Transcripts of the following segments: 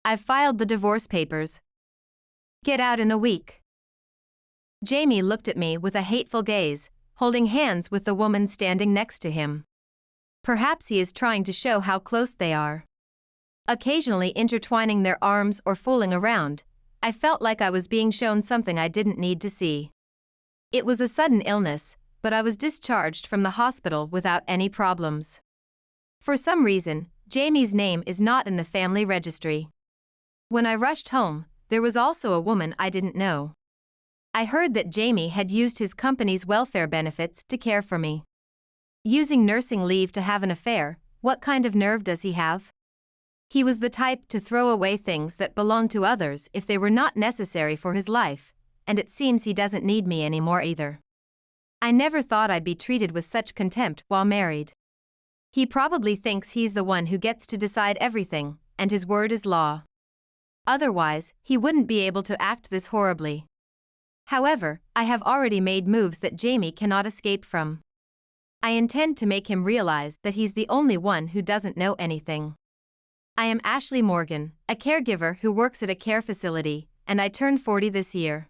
I've filed the divorce papers. Get out in a week. Jamie looked at me with a hateful gaze, holding hands with the woman standing next to him. Perhaps he is trying to show how close they are. Occasionally intertwining their arms or fooling around, I felt like I was being shown something I didn't need to see. It was a sudden illness, but I was discharged from the hospital without any problems. For some reason, Jamie's name is not in the family registry. When I rushed home, there was also a woman I didn't know. I heard that Jamie had used his company's welfare benefits to care for me. Using nursing leave to have an affair, what kind of nerve does he have? He was the type to throw away things that belonged to others if they were not necessary for his life, and it seems he doesn't need me anymore either. I never thought I'd be treated with such contempt while married. He probably thinks he's the one who gets to decide everything, and his word is law. Otherwise, he wouldn't be able to act this horribly. However, I have already made moves that Jamie cannot escape from. I intend to make him realize that he's the only one who doesn't know anything. I am Ashley Morgan, a caregiver who works at a care facility, and I turned 40 this year.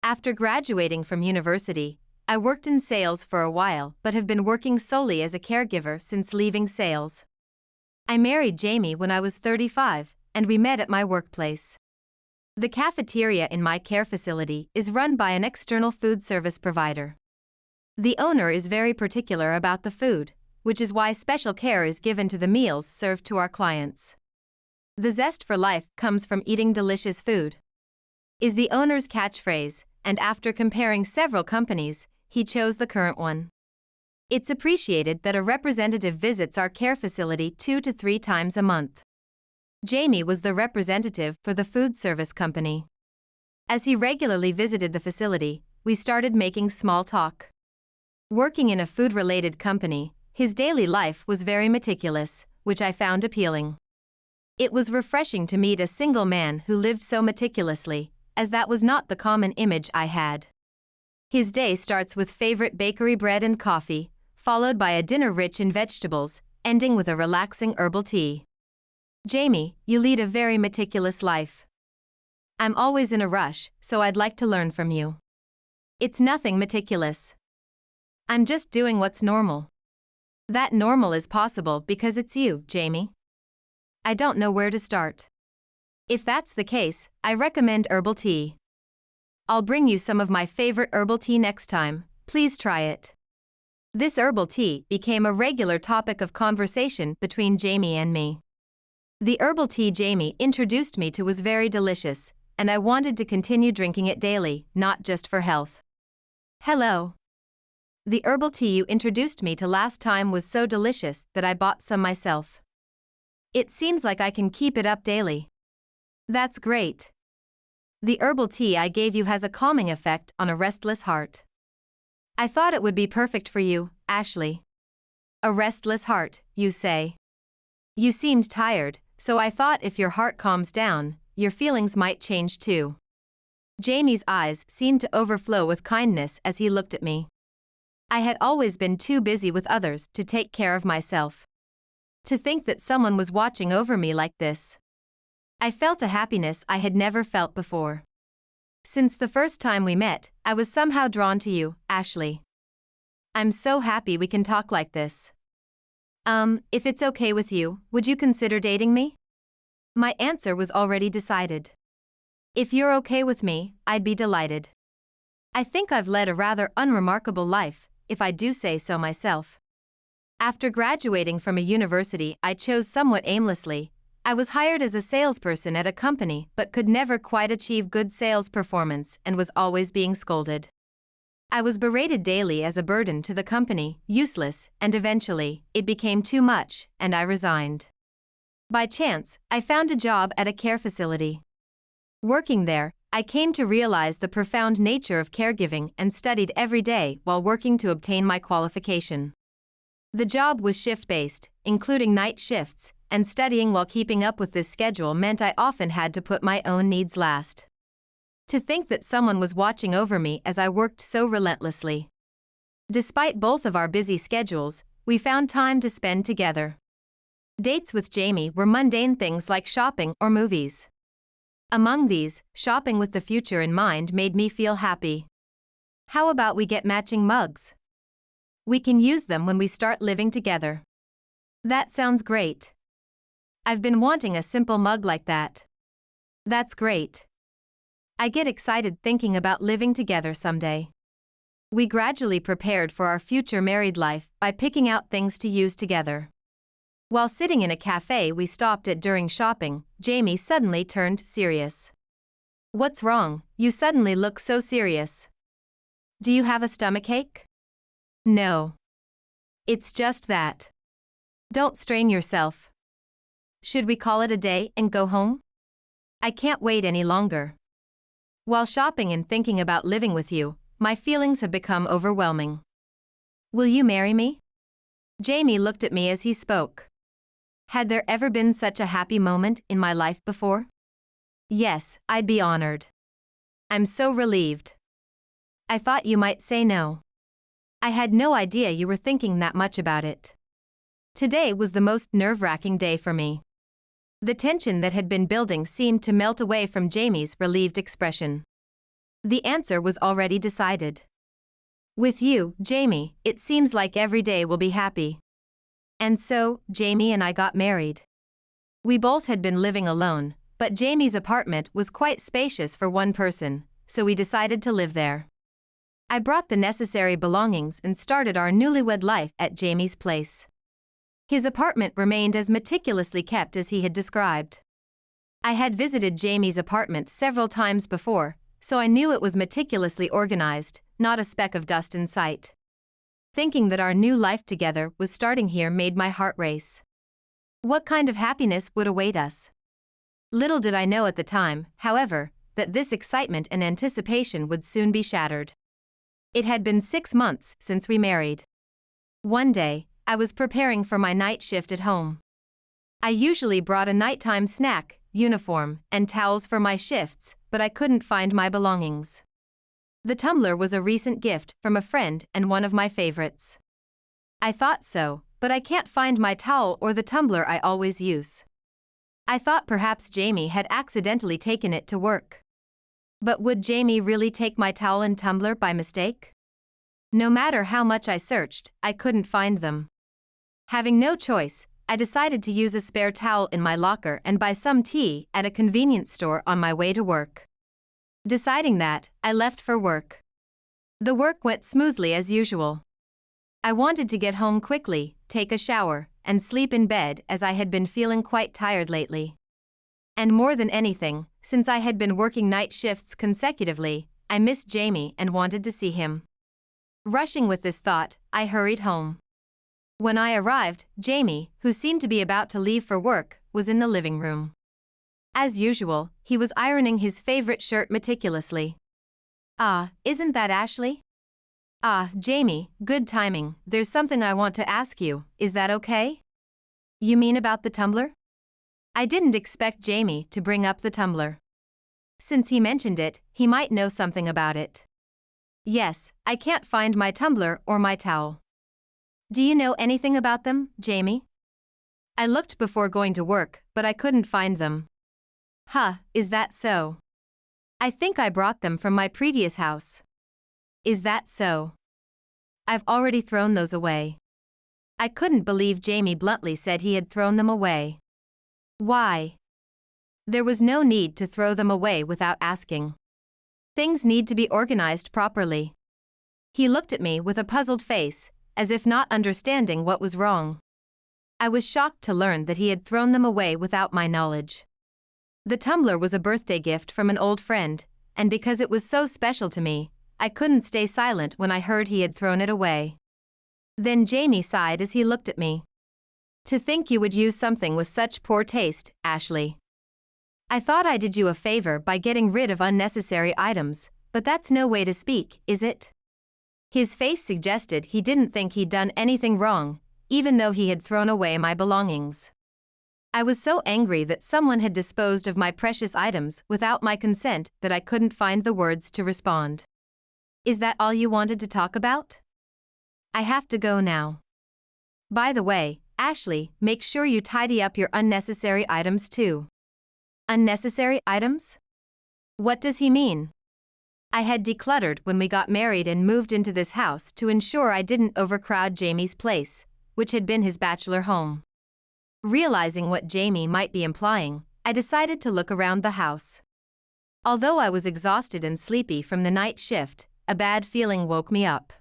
After graduating from university, I worked in sales for a while but have been working solely as a caregiver since leaving sales. I married Jamie when I was 35, and we met at my workplace. The cafeteria in my care facility is run by an external food service provider. The owner is very particular about the food, which is why special care is given to the meals served to our clients. The zest for life comes from eating delicious food, is the owner's catchphrase, and after comparing several companies, he chose the current one. It's appreciated that a representative visits our care facility 2 to 3 times a month. Jamie was the representative for the food service company. As he regularly visited the facility, we started making small talk. Working in a food-related company, his daily life was very meticulous, which I found appealing. It was refreshing to meet a single man who lived so meticulously, as that was not the common image I had. His day starts with favorite bakery bread and coffee, followed by a dinner rich in vegetables, ending with a relaxing herbal tea. Jamie, you lead a very meticulous life. I'm always in a rush, so I'd like to learn from you. It's nothing meticulous. I'm just doing what's normal. That normal is possible because it's you, Jamie. I don't know where to start. If that's the case, I recommend herbal tea. I'll bring you some of my favorite herbal tea next time, please try it. This herbal tea became a regular topic of conversation between Jamie and me. The herbal tea Jamie introduced me to was very delicious, and I wanted to continue drinking it daily, not just for health. Hello. The herbal tea you introduced me to last time was so delicious that I bought some myself. It seems like I can keep it up daily. That's great. The herbal tea I gave you has a calming effect on a restless heart. I thought it would be perfect for you, Ashley. A restless heart, you say? You seemed tired, so I thought if your heart calms down, your feelings might change too. Jamie's eyes seemed to overflow with kindness as he looked at me. I had always been too busy with others to take care of myself. To think that someone was watching over me like this. I felt a happiness I had never felt before. Since the first time we met, I was somehow drawn to you, Ashley. I'm so happy we can talk like this. If it's okay with you, would you consider dating me? My answer was already decided. If you're okay with me, I'd be delighted. I think I've led a rather unremarkable life, if I do say so myself. After graduating from a university I chose somewhat aimlessly, I was hired as a salesperson at a company but could never quite achieve good sales performance and was always being scolded. I was berated daily as a burden to the company, useless, and eventually, it became too much, and I resigned. By chance, I found a job at a care facility. Working there, I came to realize the profound nature of caregiving and studied every day while working to obtain my qualification. The job was shift-based, including night shifts, and studying while keeping up with this schedule meant I often had to put my own needs last. To think that someone was watching over me as I worked so relentlessly. Despite both of our busy schedules, we found time to spend together. Dates with Jamie were mundane things like shopping or movies. Among these, shopping with the future in mind made me feel happy. How about we get matching mugs? We can use them when we start living together. That sounds great. I've been wanting a simple mug like that. That's great. I get excited thinking about living together someday. We gradually prepared for our future married life by picking out things to use together. While sitting in a cafe we stopped at during shopping, Jamie suddenly turned serious. What's wrong? You suddenly look so serious. Do you have a stomachache? No. It's just that. Don't strain yourself. Should we call it a day and go home? I can't wait any longer. While shopping and thinking about living with you, my feelings have become overwhelming. Will you marry me? Jamie looked at me as he spoke. Had there ever been such a happy moment in my life before? Yes, I'd be honored. I'm so relieved. I thought you might say no. I had no idea you were thinking that much about it. Today was the most nerve-wracking day for me. The tension that had been building seemed to melt away from Jamie's relieved expression. The answer was already decided. With you, Jamie, it seems like every day will be happy. And so, Jamie and I got married. We both had been living alone, but Jamie's apartment was quite spacious for one person, so we decided to live there. I brought the necessary belongings and started our newlywed life at Jamie's place. His apartment remained as meticulously kept as he had described. I had visited Jamie's apartment several times before, so I knew it was meticulously organized, not a speck of dust in sight. Thinking that our new life together was starting here made my heart race. What kind of happiness would await us? Little did I know at the time, however, that this excitement and anticipation would soon be shattered. It had been 6 months since we married. One day, I was preparing for my night shift at home. I usually brought a nighttime snack, uniform, and towels for my shifts, but I couldn't find my belongings. The tumbler was a recent gift from a friend and one of my favorites. I thought so, but I can't find my towel or the tumbler I always use. I thought perhaps Jamie had accidentally taken it to work. But would Jamie really take my towel and tumbler by mistake? No matter how much I searched, I couldn't find them. Having no choice, I decided to use a spare towel in my locker and buy some tea at a convenience store on my way to work. Deciding that, I left for work. The work went smoothly as usual. I wanted to get home quickly, take a shower, and sleep in bed as I had been feeling quite tired lately. And more than anything, since I had been working night shifts consecutively, I missed Jamie and wanted to see him. Rushing with this thought, I hurried home. When I arrived, Jamie, who seemed to be about to leave for work, was in the living room. As usual, he was ironing his favorite shirt meticulously. Ah, isn't that Ashley? Ah, Jamie, good timing, there's something I want to ask you, is that okay? You mean about the tumbler? I didn't expect Jamie to bring up the tumbler. Since he mentioned it, he might know something about it. Yes, I can't find my tumbler or my towel. Do you know anything about them, Jamie? I looked before going to work, but I couldn't find them. Huh, is that so? I think I brought them from my previous house. Is that so? I've already thrown those away. I couldn't believe Jamie bluntly said he had thrown them away. Why? There was no need to throw them away without asking. Things need to be organized properly. He looked at me with a puzzled face, as if not understanding what was wrong. I was shocked to learn that he had thrown them away without my knowledge. The tumbler was a birthday gift from an old friend, and because it was so special to me, I couldn't stay silent when I heard he had thrown it away. Then Jamie sighed as he looked at me. To think you would use something with such poor taste, Ashley. I thought I did you a favor by getting rid of unnecessary items, but that's no way to speak, is it? His face suggested he didn't think he'd done anything wrong, even though he had thrown away my belongings. I was so angry that someone had disposed of my precious items without my consent that I couldn't find the words to respond. Is that all you wanted to talk about? I have to go now. By the way, Ashley, make sure you tidy up your unnecessary items too. Unnecessary items? What does he mean? I had decluttered when we got married and moved into this house to ensure I didn't overcrowd Jamie's place, which had been his bachelor home. Realizing what Jamie might be implying, I decided to look around the house. Although I was exhausted and sleepy from the night shift, a bad feeling woke me up.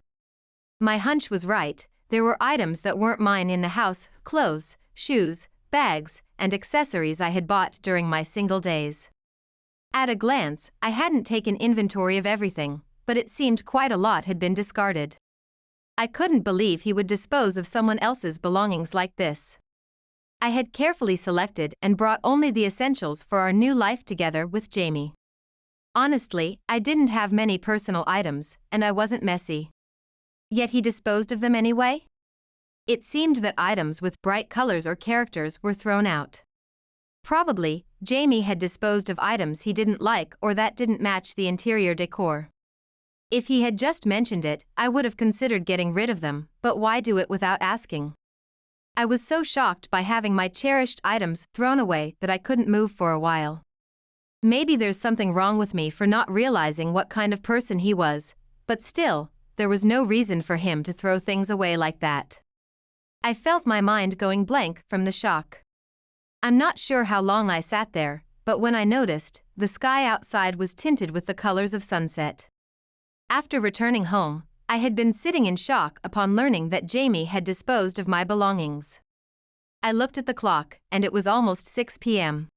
My hunch was right, there were items that weren't mine in the house: clothes, shoes, bags, and accessories I had bought during my single days. At a glance, I hadn't taken inventory of everything, but it seemed quite a lot had been discarded. I couldn't believe he would dispose of someone else's belongings like this. I had carefully selected and brought only the essentials for our new life together with Jamie. Honestly, I didn't have many personal items, and I wasn't messy. Yet he disposed of them anyway? It seemed that items with bright colors or characters were thrown out. Probably, Jamie had disposed of items he didn't like or that didn't match the interior decor. If he had just mentioned it, I would have considered getting rid of them, but why do it without asking? I was so shocked by having my cherished items thrown away that I couldn't move for a while. Maybe there's something wrong with me for not realizing what kind of person he was, but still, there was no reason for him to throw things away like that. I felt my mind going blank from the shock. I'm not sure how long I sat there, but when I noticed, the sky outside was tinted with the colors of sunset. After returning home, I had been sitting in shock upon learning that Jamie had disposed of my belongings. I looked at the clock, and it was almost 6 p.m.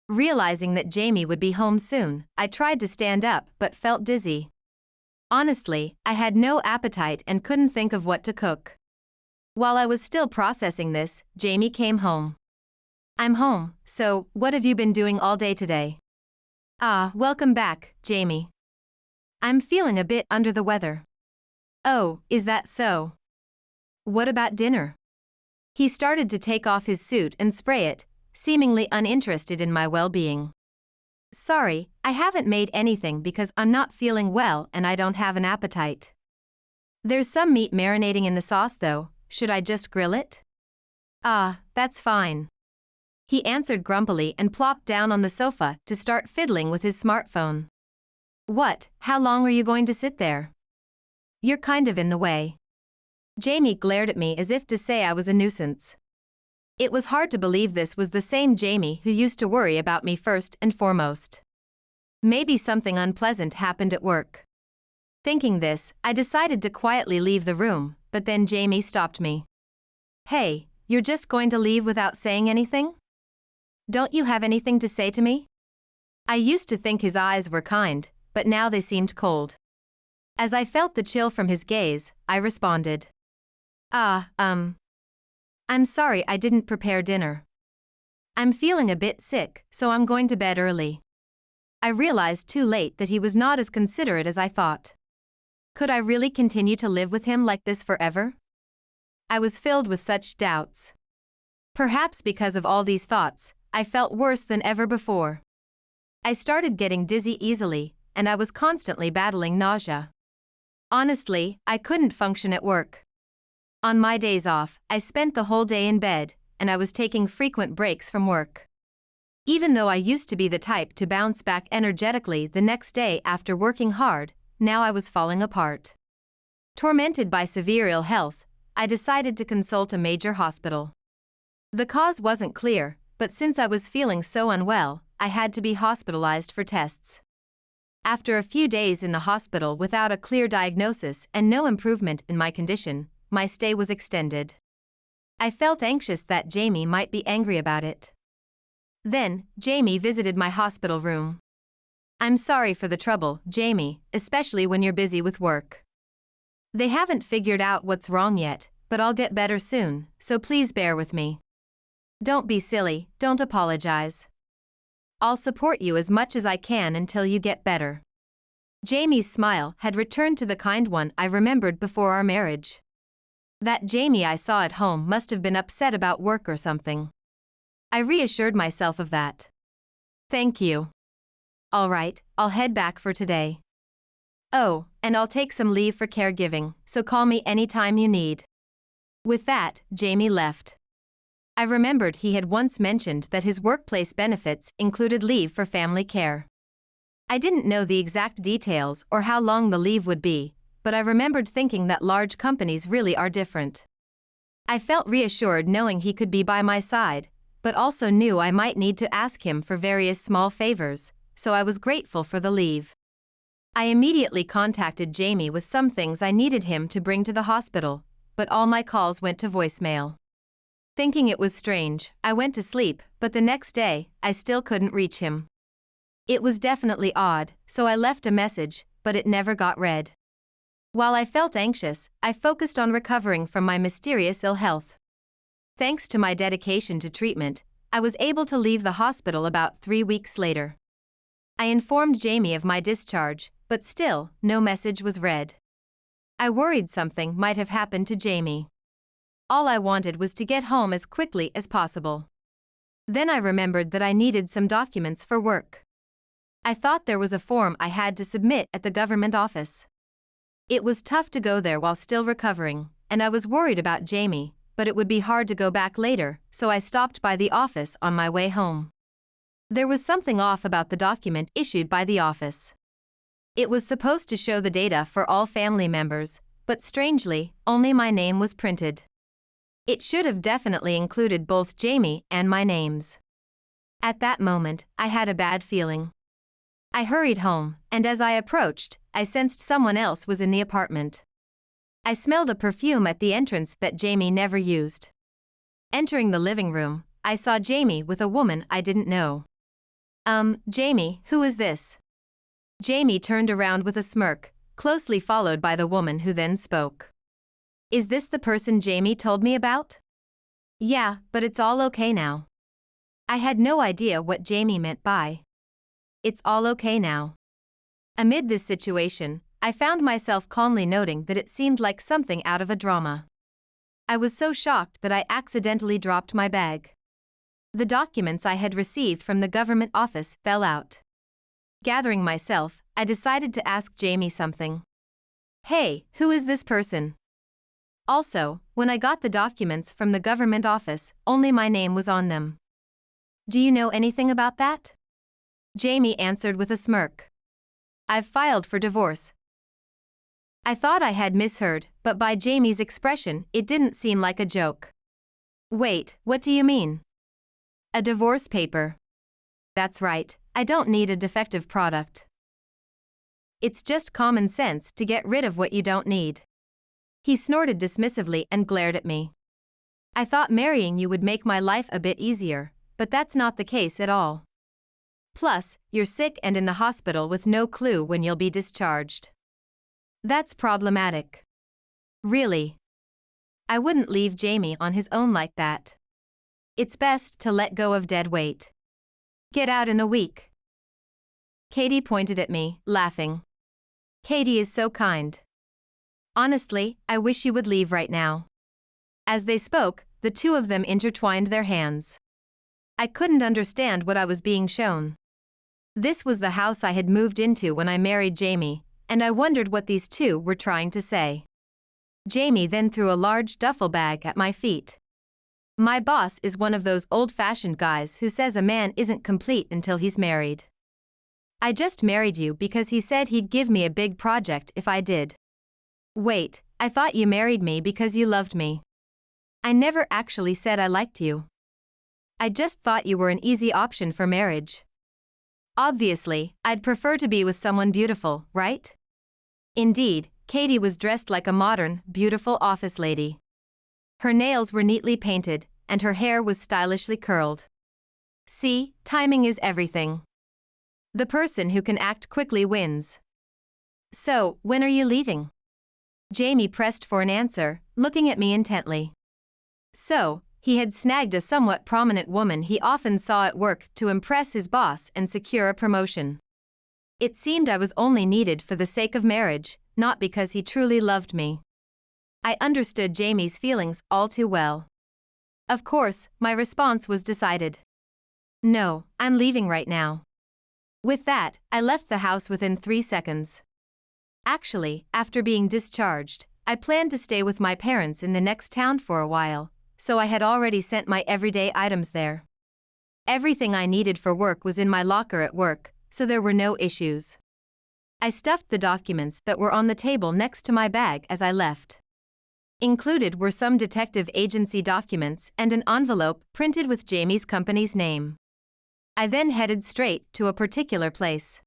Realizing that Jamie would be home soon, I tried to stand up but felt dizzy. Honestly, I had no appetite and couldn't think of what to cook. While I was still processing this, Jamie came home. I'm home, so what have you been doing all day today? Ah, welcome back, Jamie. I'm feeling a bit under the weather. Oh, is that so? What about dinner? He started to take off his suit and spray it, seemingly uninterested in my well-being. Sorry, I haven't made anything because I'm not feeling well and I don't have an appetite. There's some meat marinating in the sauce though, should I just grill it? Ah, that's fine. He answered grumpily and plopped down on the sofa to start fiddling with his smartphone. What, how long are you going to sit there? You're kind of in the way. Jamie glared at me as if to say I was a nuisance. It was hard to believe this was the same Jamie who used to worry about me first and foremost. Maybe something unpleasant happened at work. Thinking this, I decided to quietly leave the room, but then Jamie stopped me. Hey, you're just going to leave without saying anything? Don't you have anything to say to me? I used to think his eyes were kind, but now they seemed cold. As I felt the chill from his gaze, I responded. I'm sorry I didn't prepare dinner. I'm feeling a bit sick, so I'm going to bed early. I realized too late that he was not as considerate as I thought. Could I really continue to live with him like this forever? I was filled with such doubts. Perhaps because of all these thoughts, I felt worse than ever before. I started getting dizzy easily, and I was constantly battling nausea. Honestly, I couldn't function at work. On my days off, I spent the whole day in bed, and I was taking frequent breaks from work. Even though I used to be the type to bounce back energetically the next day after working hard, now I was falling apart. Tormented by severe ill health, I decided to consult a major hospital. The cause wasn't clear, but since I was feeling so unwell, I had to be hospitalized for tests. After a few days in the hospital without a clear diagnosis and no improvement in my condition, my stay was extended. I felt anxious that Jamie might be angry about it. Then, Jamie visited my hospital room. I'm sorry for the trouble, Jamie, especially when you're busy with work. They haven't figured out what's wrong yet, but I'll get better soon, so please bear with me. Don't be silly, don't apologize. I'll support you as much as I can until you get better. Jamie's smile had returned to the kind one I remembered before our marriage. That Jamie I saw at home must have been upset about work or something. I reassured myself of that. Thank you. All right, I'll head back for today. Oh, and I'll take some leave for caregiving, so call me anytime you need. With that, Jamie left. I remembered he had once mentioned that his workplace benefits included leave for family care. I didn't know the exact details or how long the leave would be, but I remembered thinking that large companies really are different. I felt reassured knowing he could be by my side, but also knew I might need to ask him for various small favors, so I was grateful for the leave. I immediately contacted Jamie with some things I needed him to bring to the hospital, but all my calls went to voicemail. Thinking it was strange, I went to sleep, but the next day, I still couldn't reach him. It was definitely odd, so I left a message, but it never got read. While I felt anxious, I focused on recovering from my mysterious ill health. Thanks to my dedication to treatment, I was able to leave the hospital about 3 weeks later. I informed Jamie of my discharge, but still, no message was read. I worried something might have happened to Jamie. All I wanted was to get home as quickly as possible. Then I remembered that I needed some documents for work. I thought there was a form I had to submit at the government office. It was tough to go there while still recovering, and I was worried about Jamie, but it would be hard to go back later, so I stopped by the office on my way home. There was something off about the document issued by the office. It was supposed to show the data for all family members, but strangely, only my name was printed. It should have definitely included both Jamie and my names. At that moment, I had a bad feeling. I hurried home, and as I approached, I sensed someone else was in the apartment. I smelled a perfume at the entrance that Jamie never used. Entering the living room, I saw Jamie with a woman I didn't know. Jamie, who is this?" Jamie turned around with a smirk, closely followed by the woman who then spoke. "Is this the person Jamie told me about?" "Yeah, but it's all okay now." I had no idea what Jamie meant by "it's all okay now." Amid this situation, I found myself calmly noting that it seemed like something out of a drama. I was so shocked that I accidentally dropped my bag. The documents I had received from the government office fell out. Gathering myself, I decided to ask Jamie something. "Hey, who is this person?" Also, when I got the documents from the government office, only my name was on them. "Do you know anything about that?" Jamie answered with a smirk. "I've filed for divorce." I thought I had misheard, but by Jamie's expression, it didn't seem like a joke. "Wait, what do you mean?" "A divorce paper." "That's right, I don't need a defective product. It's just common sense to get rid of what you don't need." He snorted dismissively and glared at me. "I thought marrying you would make my life a bit easier, but that's not the case at all. Plus, you're sick and in the hospital with no clue when you'll be discharged. That's problematic." Really? I wouldn't leave Jamie on his own like that. It's best to let go of dead weight. "Get out in a week." Katie pointed at me, laughing. Katie is so kind. "Honestly, I wish you would leave right now." As they spoke, the two of them intertwined their hands. I couldn't understand what I was being shown. This was the house I had moved into when I married Jamie, and I wondered what these two were trying to say. Jamie then threw a large duffel bag at my feet. "My boss is one of those old-fashioned guys who says a man isn't complete until he's married. I just married you because he said he'd give me a big project if I did." "Wait, I thought you married me because you loved me." "I never actually said I liked you. I just thought you were an easy option for marriage. Obviously, I'd prefer to be with someone beautiful, right?" Indeed, Katie was dressed like a modern, beautiful office lady. Her nails were neatly painted, and her hair was stylishly curled. See, timing is everything. The person who can act quickly wins. "So, when are you leaving?" Jamie pressed for an answer, looking at me intently. So, he had snagged a somewhat prominent woman he often saw at work to impress his boss and secure a promotion. It seemed I was only needed for the sake of marriage, not because he truly loved me. I understood Jamie's feelings all too well. Of course, my response was decided. "No, I'm leaving right now." With that, I left the house within 3 seconds. Actually, after being discharged, I planned to stay with my parents in the next town for a while, so I had already sent my everyday items there. Everything I needed for work was in my locker at work, so there were no issues. I stuffed the documents that were on the table next to my bag as I left. Included were some detective agency documents and an envelope printed with Jamie's company's name. I then headed straight to a particular place.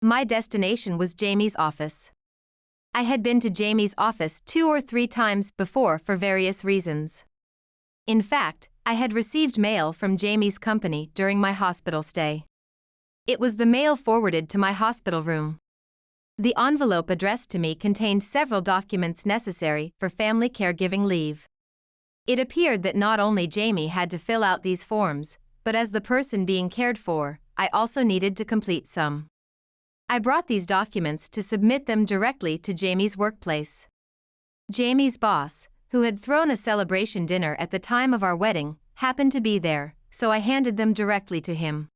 My destination was Jamie's office. I had been to Jamie's office 2 or 3 times before for various reasons. In fact, I had received mail from Jamie's company during my hospital stay. It was the mail forwarded to my hospital room. The envelope addressed to me contained several documents necessary for family caregiving leave. It appeared that not only Jamie had to fill out these forms, but as the person being cared for, I also needed to complete some. I brought these documents to submit them directly to Jamie's workplace. Jamie's boss, who had thrown a celebration dinner at the time of our wedding, happened to be there, so I handed them directly to him.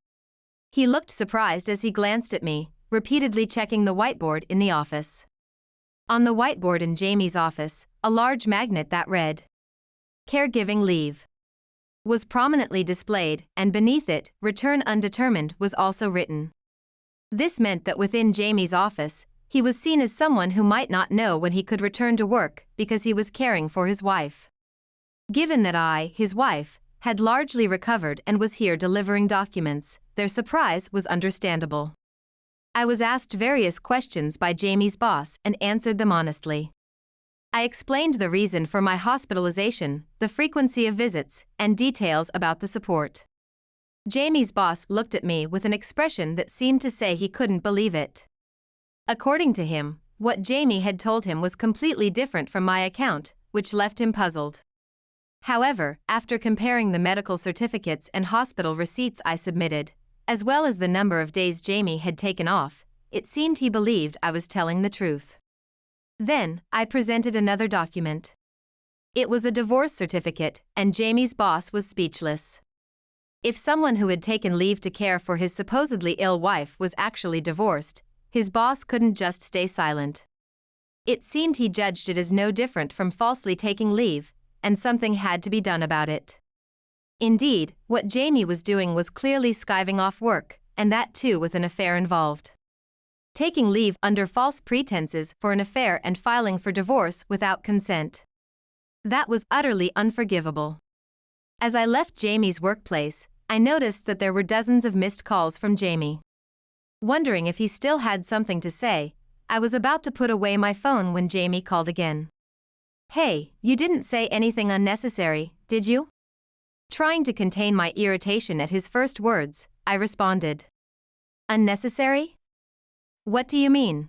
He looked surprised as he glanced at me, repeatedly checking the whiteboard in the office. On the whiteboard in Jamie's office, a large magnet that read, "Caregiving leave," was prominently displayed, and beneath it, "Return undetermined," was also written. This meant that within Jamie's office, he was seen as someone who might not know when he could return to work because he was caring for his wife. Given that I, his wife, had largely recovered and was here delivering documents, their surprise was understandable. I was asked various questions by Jamie's boss and answered them honestly. I explained the reason for my hospitalization, the frequency of visits, and details about the support. Jamie's boss looked at me with an expression that seemed to say he couldn't believe it. According to him, what Jamie had told him was completely different from my account, which left him puzzled. However, after comparing the medical certificates and hospital receipts I submitted, as well as the number of days Jamie had taken off, it seemed he believed I was telling the truth. Then, I presented another document. It was a divorce certificate, and Jamie's boss was speechless. If someone who had taken leave to care for his supposedly ill wife was actually divorced, his boss couldn't just stay silent. It seemed he judged it as no different from falsely taking leave, and something had to be done about it. Indeed, what Jamie was doing was clearly skiving off work, and that too with an affair involved. Taking leave under false pretenses for an affair and filing for divorce without consent. That was utterly unforgivable. As I left Jamie's workplace, I noticed that there were dozens of missed calls from Jamie. Wondering if he still had something to say, I was about to put away my phone when Jamie called again. "Hey, you didn't say anything unnecessary, did you?" Trying to contain my irritation at his first words, I responded. "Unnecessary? What do you mean?"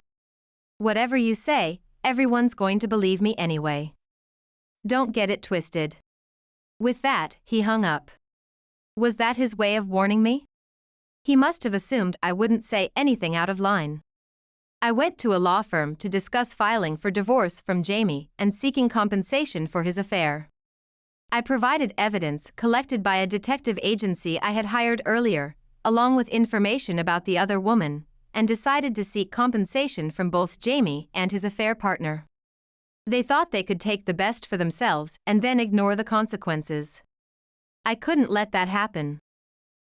"Whatever you say, everyone's going to believe me anyway. Don't get it twisted." With that, he hung up. Was that his way of warning me? He must have assumed I wouldn't say anything out of line. I went to a law firm to discuss filing for divorce from Jamie and seeking compensation for his affair. I provided evidence collected by a detective agency I had hired earlier, along with information about the other woman, and decided to seek compensation from both Jamie and his affair partner. They thought they could take the best for themselves and then ignore the consequences. I couldn't let that happen.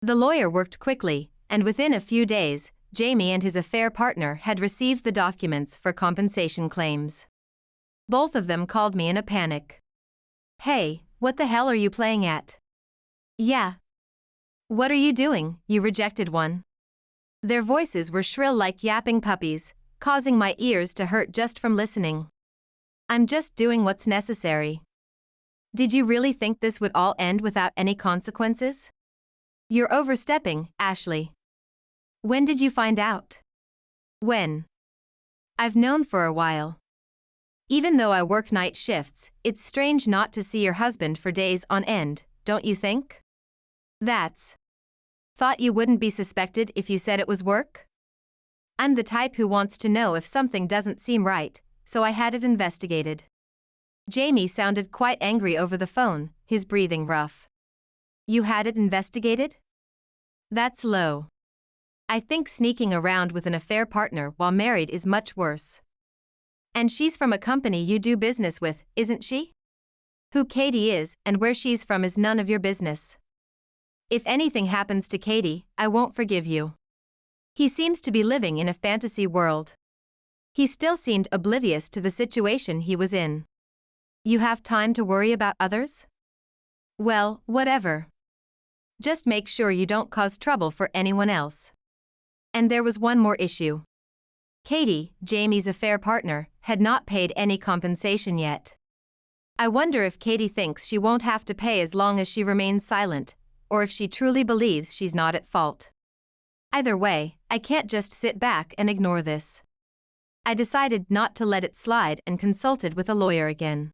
The lawyer worked quickly, and within a few days, Jamie and his affair partner had received the documents for compensation claims. Both of them called me in a panic. "Hey, what the hell are you playing at?" "Yeah. What are you doing, you rejected one?" Their voices were shrill like yapping puppies, causing my ears to hurt just from listening. "I'm just doing what's necessary." "Did you really think this would all end without any consequences?" "You're overstepping, Ashley." "When did you find out?" "When?" "I've known for a while. Even though I work night shifts, it's strange not to see your husband for days on end, don't you think?" "That's..." "Thought you wouldn't be suspected if you said it was work?" "I'm the type who wants to know if something doesn't seem right, so I had it investigated." Jamie sounded quite angry over the phone, his breathing rough. "You had it investigated? That's low. I think sneaking around with an affair partner while married is much worse. And she's from a company you do business with, isn't she?" Who Katie is and where she's from is none of your business. If anything happens to Katie, I won't forgive you. He seems to be living in a fantasy world. He still seemed oblivious to the situation he was in. You have time to worry about others? Well, whatever. Just make sure you don't cause trouble for anyone else. And there was one more issue. Katie, Jamie's affair partner, had not paid any compensation yet. I wonder if Katie thinks she won't have to pay as long as she remains silent, or if she truly believes she's not at fault. Either way, I can't just sit back and ignore this. I decided not to let it slide and consulted with a lawyer again.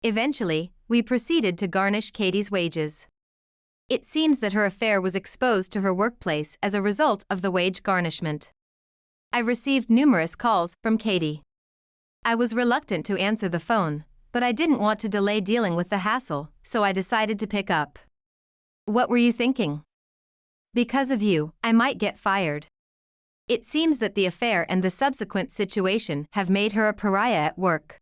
Eventually, we proceeded to garnish Katie's wages. It seems that her affair was exposed to her workplace as a result of the wage garnishment. I received numerous calls from Katie. I was reluctant to answer the phone, but I didn't want to delay dealing with the hassle, so I decided to pick up. What were you thinking? Because of you, I might get fired. It seems that the affair and the subsequent situation have made her a pariah at work.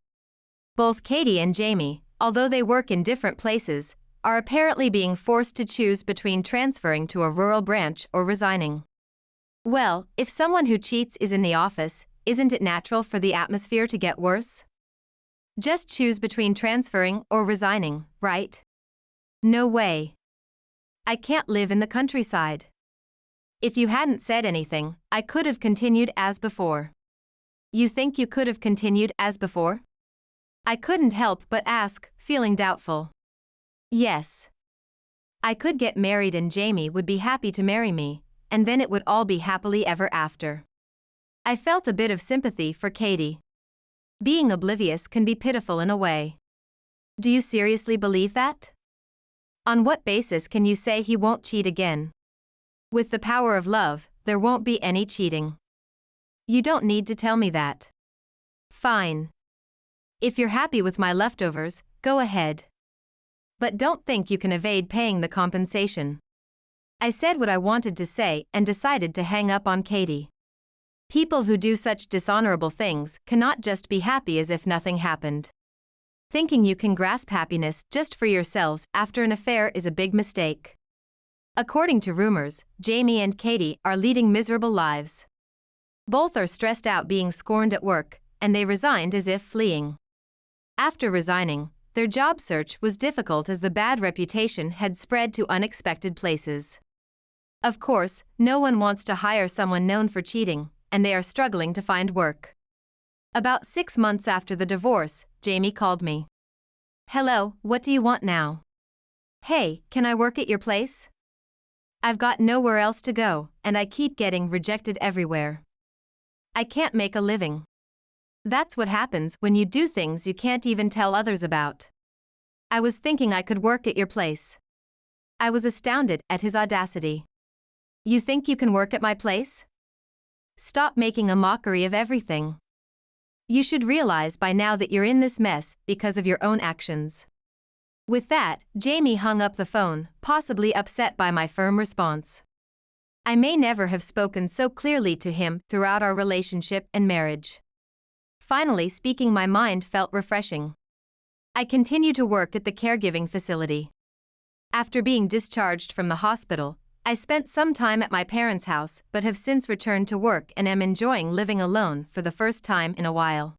Both Katie and Jamie, although they work in different places, are apparently being forced to choose between transferring to a rural branch or resigning. Well, if someone who cheats is in the office, isn't it natural for the atmosphere to get worse? Just choose between transferring or resigning, right? No way. I can't live in the countryside. If you hadn't said anything, I could have continued as before. You think you could have continued as before? I couldn't help but ask, feeling doubtful. Yes. I could get married and Jamie would be happy to marry me, and then it would all be happily ever after. I felt a bit of sympathy for Katie. Being oblivious can be pitiful in a way. Do you seriously believe that? On what basis can you say he won't cheat again? With the power of love, there won't be any cheating. You don't need to tell me that. Fine. If you're happy with my leftovers, go ahead. But don't think you can evade paying the compensation. I said what I wanted to say and decided to hang up on Katie. People who do such dishonorable things cannot just be happy as if nothing happened. Thinking you can grasp happiness just for yourselves after an affair is a big mistake. According to rumors, Jamie and Katie are leading miserable lives. Both are stressed out being scorned at work, and they resigned as if fleeing. After resigning, their job search was difficult as the bad reputation had spread to unexpected places. Of course, no one wants to hire someone known for cheating, and they are struggling to find work. About 6 months after the divorce, Jamie called me. Hello, what do you want now? Hey, can I work at your place? I've got nowhere else to go, and I keep getting rejected everywhere. I can't make a living. That's what happens when you do things you can't even tell others about. I was thinking I could work at your place. I was astounded at his audacity. You think you can work at my place? Stop making a mockery of everything. You should realize by now that you're in this mess because of your own actions. With that, Jamie hung up the phone, possibly upset by my firm response. I may never have spoken so clearly to him throughout our relationship and marriage. Finally, speaking my mind felt refreshing. I continue to work at the caregiving facility. After being discharged from the hospital, I spent some time at my parents' house but have since returned to work and am enjoying living alone for the first time in a while.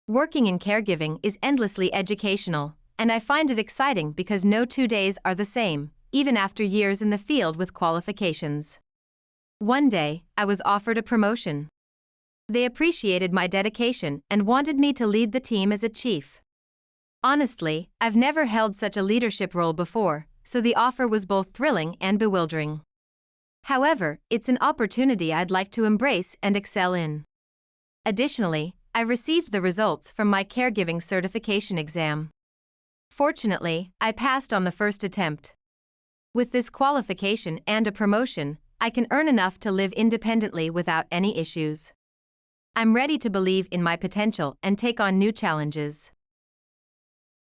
Working in caregiving is endlessly educational, and I find it exciting because no 2 days are the same, even after years in the field with qualifications. One day, I was offered a promotion. They appreciated my dedication and wanted me to lead the team as a chief. Honestly, I've never held such a leadership role before, so the offer was both thrilling and bewildering. However, it's an opportunity I'd like to embrace and excel in. Additionally, I received the results from my caregiving certification exam. Fortunately, I passed on the first attempt. With this qualification and a promotion, I can earn enough to live independently without any issues. I'm ready to believe in my potential and take on new challenges.